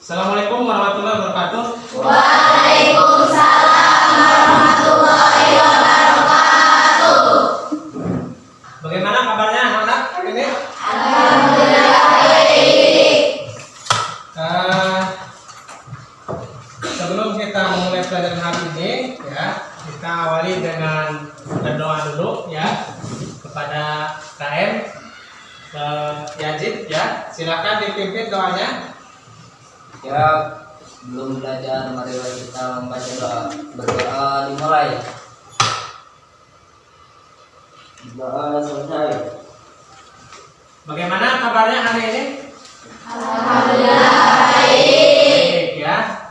Assalamualaikum warahmatullahi wabarakatuh. Waalaikumsalam warahmatullahi wabarakatuh. Bagaimana kabarnya anak-anak hari ini? Alhamdulillah baik. Sebelum kita memulai pelajaran hari ini, ya, kita awali dengan berdoa dulu, ya, kepada KM Yazid, ya. Silakan dipimpin doanya. Ya, belum belajar, marilah kita membaca doa. Berdoa dimulai. Doa selesai. Bagaimana kabarnya hari ini? Alhamdulillah baik. Ya.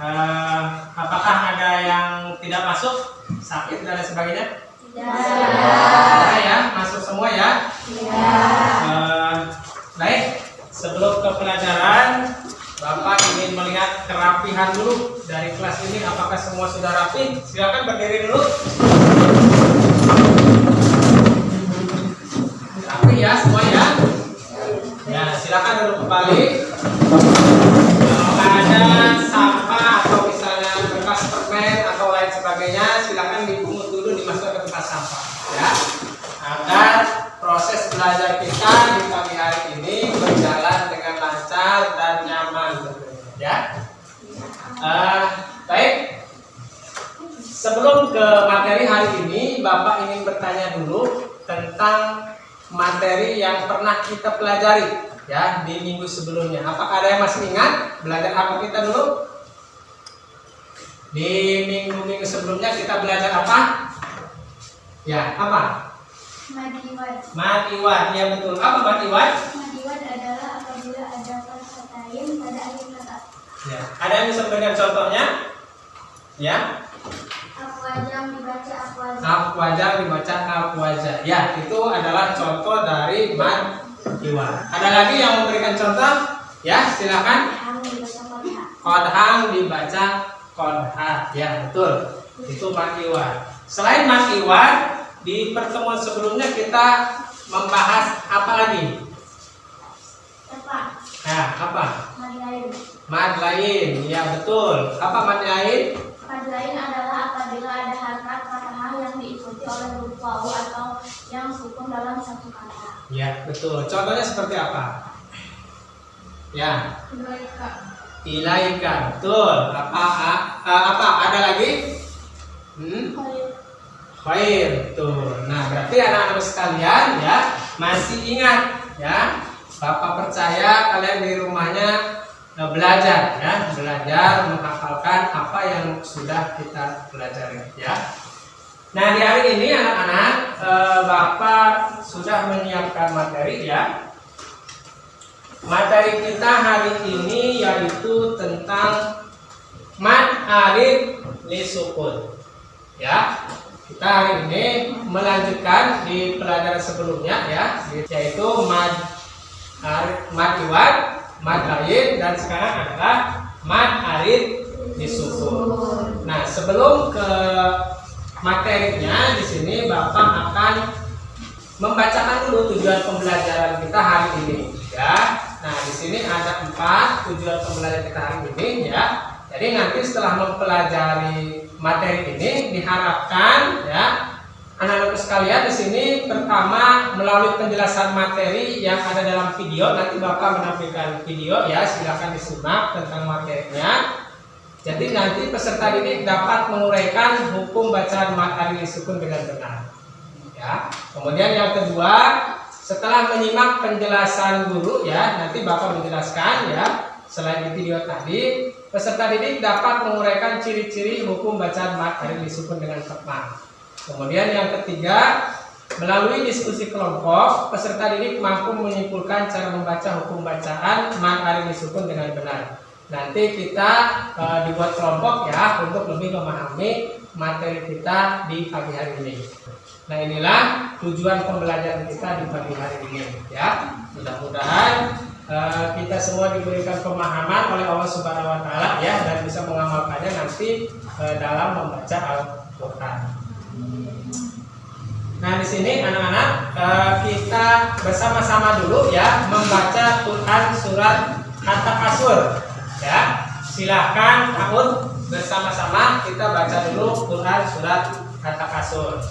Apakah ada yang tidak masuk, sakit dan lain sebagainya? Ada ya, masuk semua ya. Baik, sebelum ke pelajaran, Bapak ingin melihat kerapihan dulu dari kelas ini. Apakah semua sudah rapi? Silakan berdiri dulu. Rapi ya semua ya. Ya, silakan duduk kembali. Kalau ada sampah atau misalnya bekas permen atau lain sebagainya, silakan dipungut dulu, dimasukkan ke tempat sampah ya. Agar proses belajar kita di pagi hari ini berjalan dengan lancar dan nyaman tentunya ya. Baik. Sebelum ke materi hari ini, Bapak ingin bertanya dulu tentang materi yang pernah kita pelajari ya di minggu sebelumnya. Apakah ada yang masih ingat belajar apa kita dulu? Di minggu-minggu sebelumnya kita belajar apa? Ya, apa? Matiwan, ya betul. Apa matiwan? Matiwan adalah apabila ada kata lain pada akhir kata. Ya. Ada yang bisa memberikan contohnya? Ya. Aku aja dibaca aku aja. Aku aja dibaca aku aja. Ya, itu adalah contoh dari matiwan. Ada lagi yang memberikan contoh? Ya, silakan. Hang dibaca kota. Kodhang dibaca kodha. Ya, betul. Itu matiwan. Selain matiwan, di pertemuan sebelumnya kita membahas apa lagi? Tepat. Nah, apa? Mad lain. Mad lain, ya betul. Apa mad lain? Mad lain adalah apabila ada harokat fathah yang diikuti oleh huruf wawu atau yang sukun dalam satu kata. Ya betul. Contohnya seperti apa? Ya. Ilaika. Ilaika, betul. Apa? Ada lagi? Khair, tuh. Nah, berarti anak-anak sekalian ya masih ingat ya. Bapak percaya kalian di rumahnya belajar ya, belajar menghafalkan apa yang sudah kita pelajari ya. Nah, di hari ini anak-anak Bapak sudah menyiapkan materi ya. Materi kita hari ini yaitu tentang mad alif li sukun ya. Kita hari ini melanjutkan di pelajaran sebelumnya ya, yaitu mad iwan, mad lain, dan sekarang adalah mad alif disukun. Nah, sebelum ke materinya, di sini Bapak akan membacakan dulu tujuan pembelajaran kita hari ini ya. Nah, di sini ada 4 tujuan pembelajaran kita hari ini ya. Jadi nanti setelah mempelajari materi ini diharapkan ya anak-anak sekalian di sini pertama melalui penjelasan materi yang ada dalam video, nanti Bapak menampilkan video ya, silakan disimak tentang materinya. Jadi nanti peserta didik dapat menguraikan hukum bacaan mad alif sukun dengan benar. Ya. Kemudian yang kedua, setelah menyimak penjelasan guru ya, nanti Bapak menjelaskan ya. Selain di video tadi, peserta didik dapat menguraikan ciri-ciri hukum bacaan mad alif sukun dengan tepat. Kemudian yang ketiga, melalui diskusi kelompok, peserta didik mampu menyimpulkan cara membaca hukum bacaan mad alif sukun dengan benar. Nanti kita dibuat kelompok ya untuk lebih memahami materi kita di pagi hari ini. Nah, inilah tujuan pembelajaran kita di pagi hari ini ya. Mudah-mudahan kita semua diberikan pemahaman oleh Allah Subhanahu wa taala ya, dan bisa mengamalkannya nanti dalam membaca Al-Qur'an. Nah, di sini anak-anak kita bersama-sama dulu ya membaca Quran surat At-Takasur ya. silahkan tahun bersama-sama kita baca dulu Quran surat At-Takasur.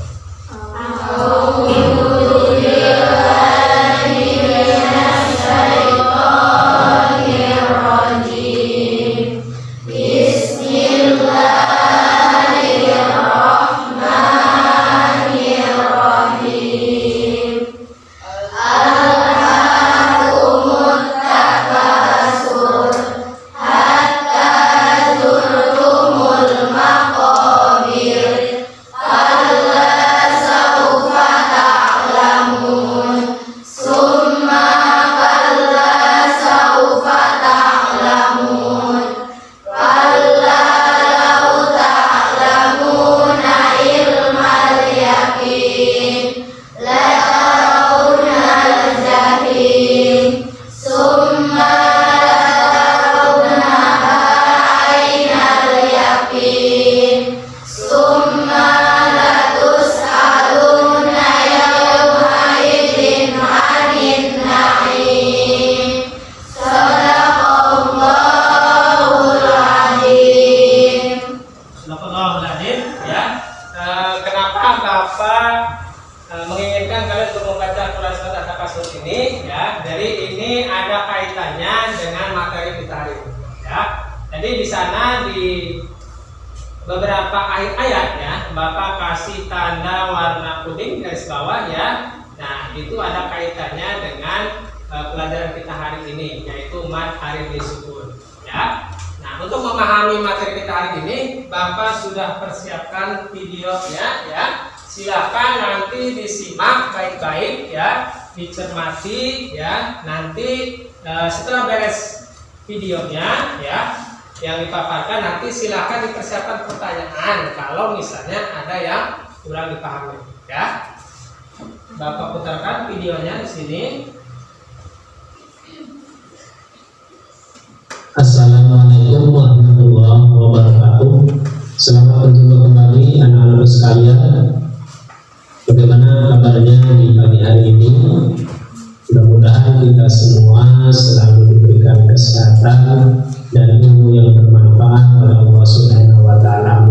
Menginginkan kalian untuk membaca Quran surat At-Takasur ini, ya. Jadi ini ada kaitannya dengan materi kita hari ini, ya. Jadi di sana di beberapa ayat ya, Bapak kasih tanda warna kuning garis bawah ya. Nah itu ada kaitannya dengan pelajaran kita hari ini, yaitu mat harif disukun, ya. Nah untuk memahami materi kita hari ini, Bapak sudah persiapkan videonya, ya. Silakan nanti disimak baik-baik ya, dicermati ya. Nanti setelah beres videonya ya yang dipaparkan, nanti silakan dipersiapkan pertanyaan kalau misalnya ada yang kurang dipahami ya. Bapak putarkan videonya di sini. Assalamualaikum warahmatullahi wabarakatuh. Selamat berjumpa kembali anak-anak sekalian. Bagaimana kabarnya di pagi hari ini? Mudah-mudahan kita semua selalu diberikan kesehatan dan ilmu yang bermanfaat oleh Allah Subhanahu wa Ta'ala.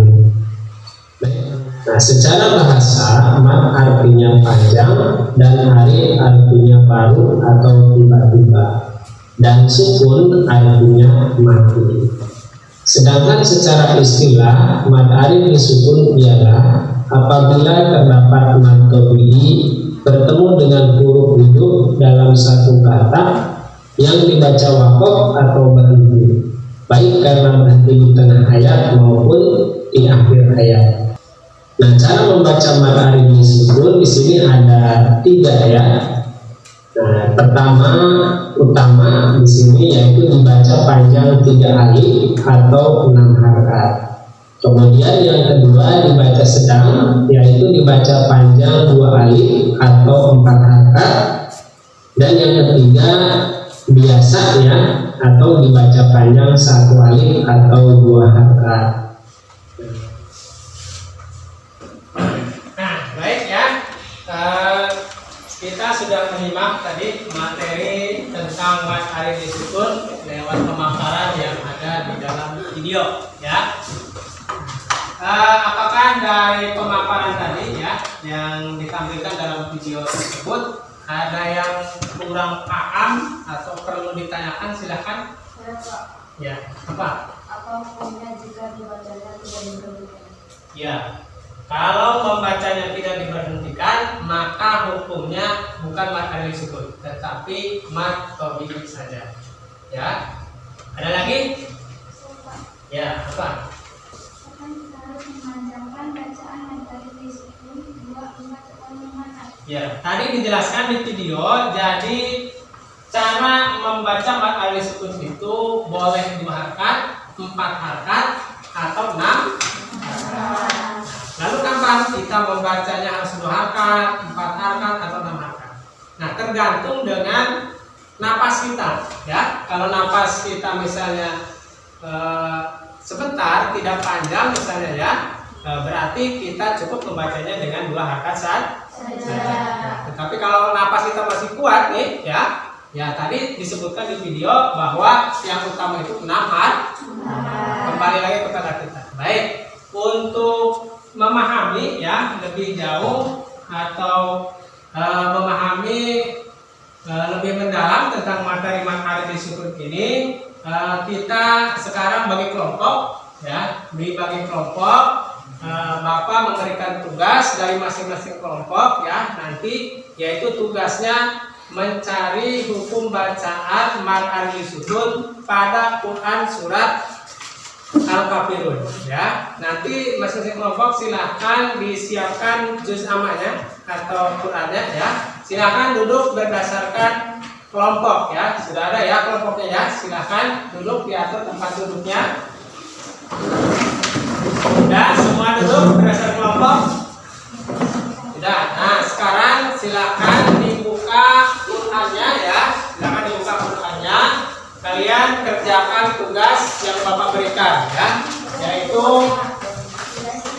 Nah, secara bahasa mat artinya panjang dan harif artinya baru atau tiba-tiba, dan sukun artinya mati. Sedangkan secara istilah mad harif disukun ialah apabila terdapat mad tabi'i bertemu dengan huruf hidup dalam satu kata yang dibaca waqaf atau berhenti, baik karena berhenti di tengah ayat maupun di akhir ayat. Nah, cara membaca mad harif disukun di sini ada 3 ya. Nah, pertama utama di sini yaitu dibaca panjang 3 alif atau 6 harakat. Kemudian yang kedua dibaca sedang, yaitu dibaca panjang 2 alif atau 4 harakat. Dan yang ketiga biasa ya, atau dibaca panjang 1 alif atau 2 harakat. Nah, baik ya. Kita sudah menyimak tadi materi tentang mad harif disukun lewat pemaparan yang ada di dalam video ya. Apakah dari pemaparan tadi ya yang ditampilkan dalam video tersebut ada yang kurang paham atau perlu ditanyakan? Silahkan. Ya, apa? Apa hukumnya jika dibacanya tidak diberhentikan? Ya, kalau membacanya tidak diberhentikan, maka hukumnya bukan mad harif disukun, tetapi mad tabi'i saja. Ya, ada lagi? Ya, apa? Ya, tadi dijelaskan di video. Jadi cara membaca mad harif disukun itu boleh 2 harakat, 4 harakat, atau 6 harakat. Lalu kapan kita membacanya harus 2 harakat, 4 harakat, atau 6 harakat? Nah, tergantung dengan napas kita ya. Kalau napas kita misalnya sebentar, tidak panjang misalnya ya, berarti kita cukup membacanya dengan 2 harakat saja. Nah, tetapi kalau napas kita masih kuat nih ya, Ya, tadi disebutkan di video bahwa yang utama itu 6 harf. Kembali lagi kepada kita. Baik, untuk memahami ya lebih jauh atau memahami lebih mendalam tentang materi materi di sukun ini, kita sekarang bagi kelompok ya, dibagi kelompok. Bapak memberikan tugas dari masing-masing kelompok ya, nanti yaitu tugasnya mencari hukum bacaan mad alif sukun pada Quran surat Al-Kafirun ya. Nanti masing-masing kelompok silahkan disiapkan juz amanya atau Qurannya ya. Silahkan duduk berdasarkan kelompok ya. Sudah ada ya kelompoknya ya. Silahkan duduk, diatur tempat duduknya. Sudah semua duduk berdasarkan kelompok. Sudah. Nah sekarang silahkan dibuka Qurannya ya. Silahkan dibuka Qurannya. Kalian kerjakan tugas yang Bapak berikan ya, yaitu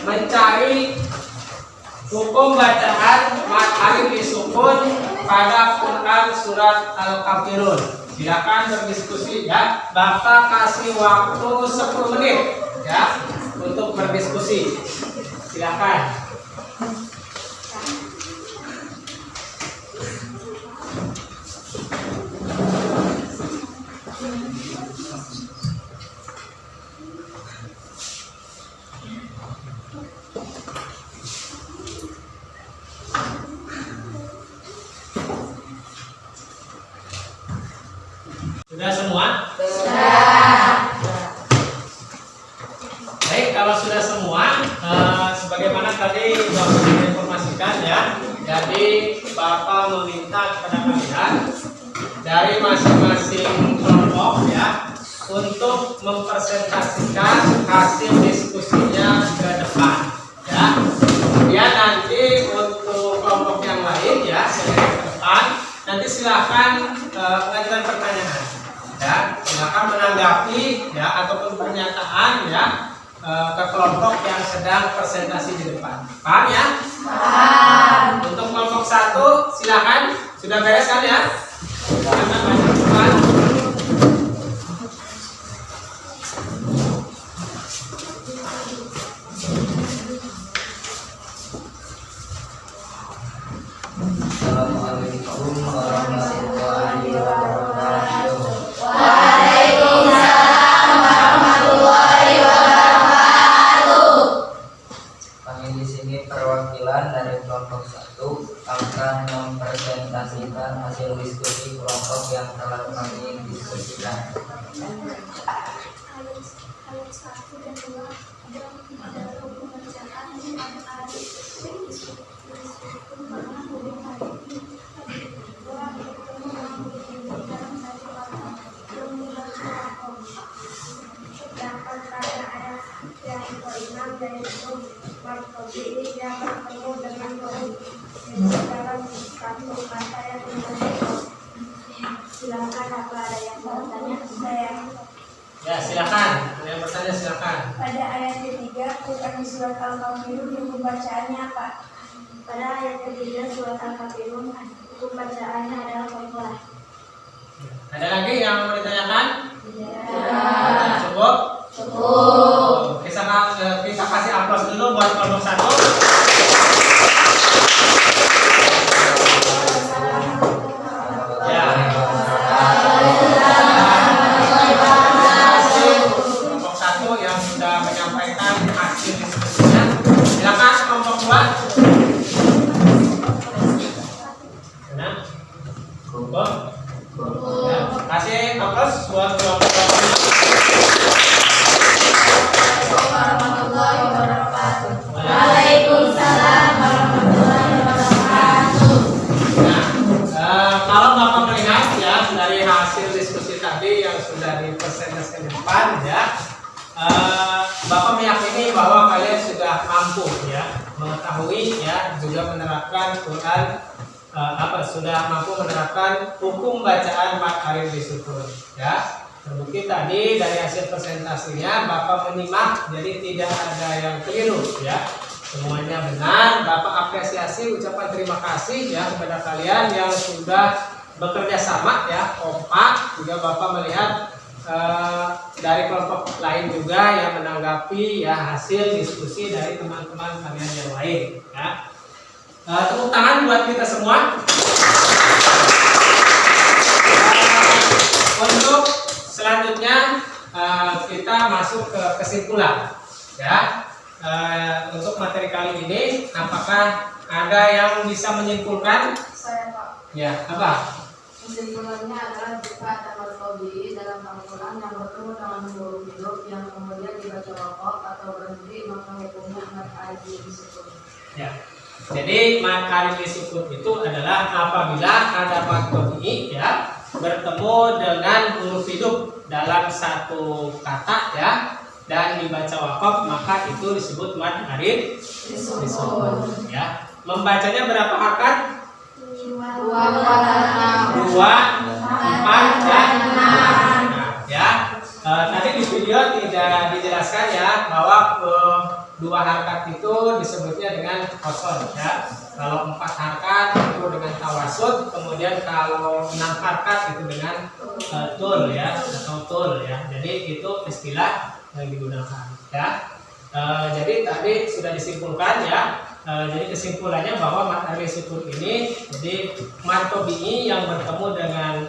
mencari hukum bacaan mad alif disukun pada Quran surat Al-Kafirun. Silakan berdiskusi ya. Bapak kasih waktu 10 menit ya untuk berdiskusi. Silakan. Sudah semua? Sudah. Baik, kalau sudah semua, sebagaimana tadi Bapak informasikan ya, jadi Bapak meminta kepada kalian dari masing-masing kelompok ya untuk mempresentasikan hasil diskusinya ke depan ya. Kemudian nanti untuk kelompok yang lain ya, ke depan nanti silahkan mengajukan pertanyaan. Ya, silakan menanggapi ya ataupun pernyataan ya ke kelompok yang sedang presentasi di depan. Paham ya? Paham. Untuk kelompok 1 silakan, sudah beres kan ya? Silakan maju ke depan. Assalamualaikum warahmatullahi wabarakatuh. Waalaikumsalam warahmatullahi wabarakatuh. Kami di sini perwakilan dari kelompok 1 akan mempresentasikan hasil diskusi kelompok yang telah kami diskusikan. Ayat 1 dan 2 dan hukum bacaan mad alif disukun pada huruf alif sedangkan pada ayat yang ke-6 yaitu marfu'i ini yang bertemu dengan huruf dalam satu kata yang berbeda. Silakan apa ada yang bertanya? Saya. Ya, silakan. Ada yang bertanya silakan. Pada ayat ketiga Quran surat Al-Kafirun hukum bacaannya apa? Pada ayat ketiga surat Al-Kafirun hukum bacaannya adalah qaflah. Ada lagi yang mau ditanyakan? Ya. Cukup? Cukup. Kita kasih aplaus dulu buat kelompok 1. Ya. Kelompok 1 yang sudah menyampaikan hasil diskusinya. Silakan kelompok 2. Nah, cukup. Ya, kasih aplaus buat kelompok 2. Warahmatullahi wabarakatuh. Waalaikumsalam warahmatullahi wabarakatuh. Nah, kalau Bapak melihat ya dari hasil diskusi tadi yang sudah dipresentasikan di depan ya, Bapak meyakini bahwa kalian sudah mampu ya mengetahui ya juga menerapkan Quran sudah mampu menerapkan hukum bacaan mad alif disukun ya. Terbukti tadi dari hasil presentasinya Bapak menyimak, jadi tidak ada yang keliru ya. Semuanya benar. Bapak apresiasi, ucapan terima kasih ya kepada kalian yang sudah bekerja sama ya, kompak. Juga Bapak melihat dari kelompok lain juga yang menanggapi ya hasil diskusi dari teman-teman kalian yang lain ya. Tepuk tangan buat kita semua. Untuk selanjutnya kita masuk ke kesimpulan ya. Untuk materi kali ini, apakah ada yang bisa menyimpulkan? Saya Pak. Ya, apa? Kesimpulannya adalah jika ada martobi dalam Al-Quran yang bertemu dengan huruf hidup yang kemudian dibaca wakof atau berhenti, maka hukumnya mad alif sukun. Ya. Jadi mad alif sukun itu adalah apabila ada martobi ya bertemu dengan huruf hidup dalam satu kata ya dan dibaca wakof, maka itu disebut mad alif sukun ya. Membacanya berapa harokat? 2, 4, 2, 4, 6. dan 6 ya. Tadi di video tidak dijelaskan ya bahwa 2 harokat itu disebutnya dengan qasr ya. Kalau 4 harokat itu dengan tawasud, kemudian kalau 6 harokat itu dengan tul ya atau tul ya. Jadi itu istilah yang digunakan ya. Jadi tadi sudah disimpulkan ya. Jadi kesimpulannya bahwa mad alif sukun ini jadi mad tabi'i yang bertemu dengan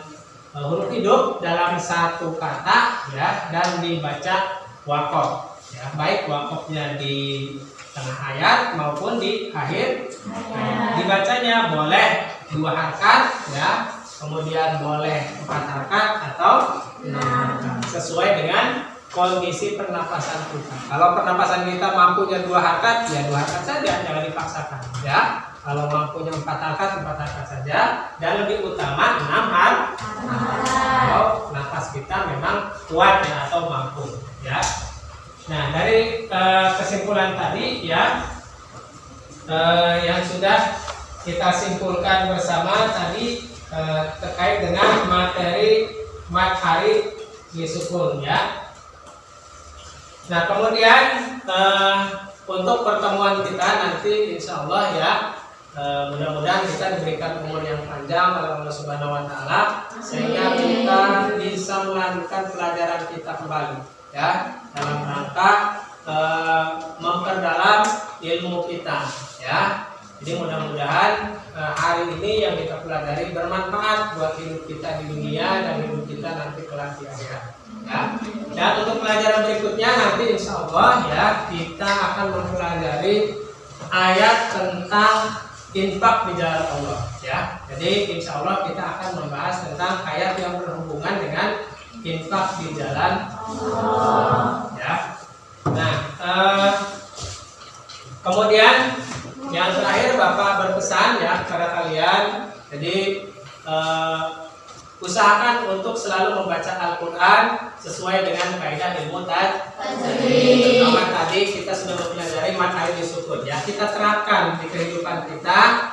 huruf hidup dalam satu kata ya dan dibaca wakof ya, baik wakofnya di tengah ayat maupun di akhir. Dibacanya boleh 2 harokat ya, kemudian boleh 4 harokat atau 6 harokat sesuai dengan kondisi pernapasan kita. Kalau pernapasan kita mampunya 2 harokat, ya 2 harokat saja, jangan dipaksakan ya. Kalau mampunya 4 harokat, 4 harokat saja, dan lebih utama 6 harokat. Kalau napas kita memang kuat ya atau mampu ya. Nah, dari kesimpulan tadi ya yang sudah kita simpulkan bersama tadi terkait dengan materi mad alif sukun ya. Nah, kemudian untuk pertemuan kita nanti insya Allah ya mudah-mudahan kita diberikan umur yang panjang oleh Allah Subhanahu Wa Taala sehingga kita bisa melanjutkan pelajaran kita kembali ya dalam rangka memperdalam ilmu kita ya. Jadi mudah-mudahan hari ini yang kita pelajari bermanfaat buat hidup kita di dunia dan hidup kita nanti kelak di akhirat. Ya. Dan untuk pelajaran berikutnya nanti insya Allah ya kita akan mempelajari ayat tentang infak di jalan Allah ya. Jadi insya Allah kita akan membahas tentang ayat yang berhubungan dengan infak di jalan Allah ya. Nah kemudian yang terakhir Bapak berpesan ya kepada kalian. Jadi usahakan untuk selalu membaca Al-Quran sesuai dengan kaidah ilmu tajwid. Pertama tadi kita sudah mempelajari mad alif sukun ya. Kita terapkan di kehidupan kita.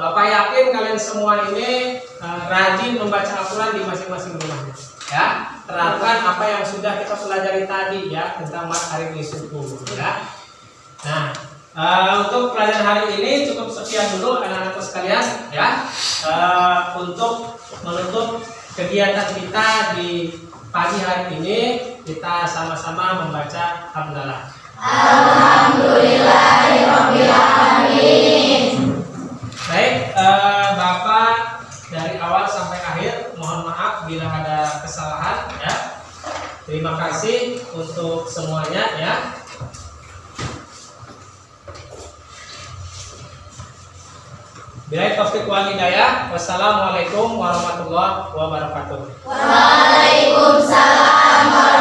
Bapak yakin kalian semua ini rajin membaca Al-Quran di masing-masing rumahnya ya. Terapkan apa yang sudah kita pelajari tadi ya tentang mad alif sukun ya. Nah, untuk pelajaran hari ini cukup sekian dulu anak-anak sekalian ya. Untuk menutup kegiatan kita di pagi hari ini kita sama-sama membaca hamdalah. Alhamdulillahirabbil alamin. Baik, Bapak dari awal sampai akhir mohon maaf bila ada kesalahan ya. Terima kasih untuk semuanya ya. Bila taufik wal hidayah. Wassalamualaikum warahmatullahi wabarakatuh. Waalaikumsalam warahmatullahi wabarakatuh.